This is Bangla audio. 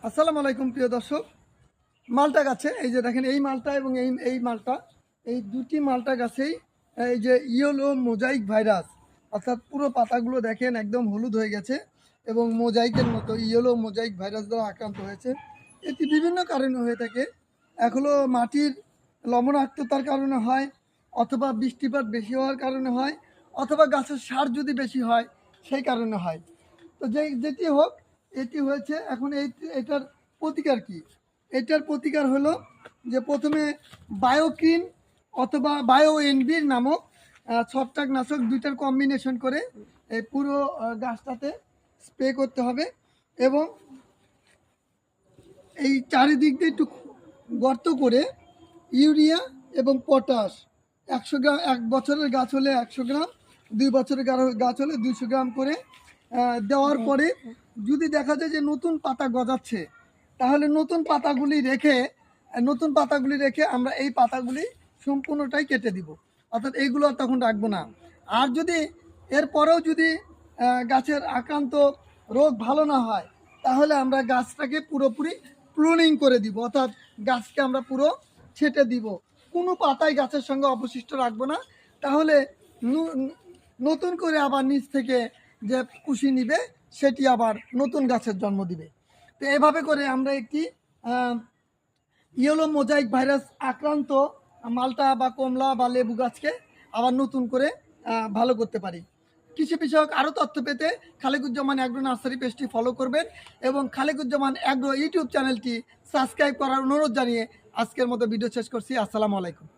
আসসালামু আলাইকুম প্রিয় দর্শক। মালটা গাছে এই যে দেখেন এই মালটা এবং এই মালটা, এই দুটি মালটা গাছেই এই যে ইয়েলো মোজাইক ভাইরাস, অর্থাৎ পুরো পাতাগুলো দেখেন একদম হলুদ হয়ে গেছে এবং মোজাইকের মতো ইয়েলো মোজাইক ভাইরাস দ্বারা আক্রান্ত হয়েছে। এটি বিভিন্ন কারণে হয়ে থাকে। এক হলো মাটির লবণাক্ততার কারণে হয়, অথবা বৃষ্টিপাত বেশি হওয়ার কারণে হয়, অথবা গাছের সার যদি বেশি হয় সেই কারণে হয়। তো যেটি হোক, এটি হয়েছে। এখন এটার প্রতিকার কি? এটার প্রতিকার হলো যে প্রথমে বায়োকিন অথবা বায়ো এনবির নামক ছত্রাকনাশক দুইটার কম্বিনেশন করে এই পুরো গাছটাতে স্প্রে করতে হবে এবং এই চারিদিক দিয়ে একটু গর্ত করে ইউরিয়া এবং পটাশ 100 গ্রাম, 1 বছরের গাছ হলে 100 গ্রাম, 2 বছরের গাছ হলে 200 গ্রাম করে দেওয়ার পরে যদি দেখা যায় যে নতুন পাতা গজাচ্ছে, তাহলে নতুন পাতাগুলি রেখে আমরা এই পাতাগুলি সম্পূর্ণটাই কেটে দিব, অর্থাৎ এইগুলো আর তখন রাখবো না। আর যদি এরপরেও যদি গাছের আক্রান্ত রোগ ভালো না হয়, তাহলে আমরা গাছটাকে পুরোপুরি প্রুনিং করে দিব, অর্থাৎ গাছকে আমরা পুরো ছেটে দিব, কোনো পাতাই গাছের সঙ্গে অবশিষ্ট রাখবো না। তাহলে নতুন করে আবার নিচ থেকে যে কুশি নিবে সেটি আবার নতুন গাছের জন্ম দিবে। তো এভাবে করে আমরা একটি ইয়েলো মোজাইক ভাইরাস আক্রান্ত মালটা বা কমলা বা লেবু গাছকে আবার নতুন করে ভালো করতে পারি। কৃষি বিষয়ক আরও তথ্য পেতে খালেকুজ্জামান অ্যাগ্রো নার্সারি পেজটি ফলো করবেন এবং খালেকুজ্জামান অ্যাগ্রো ইউটিউব চ্যানেলটি সাবস্ক্রাইব করার অনুরোধ জানিয়ে আজকের মতো ভিডিও শেষ করছি। আসসালামু আলাইকুম।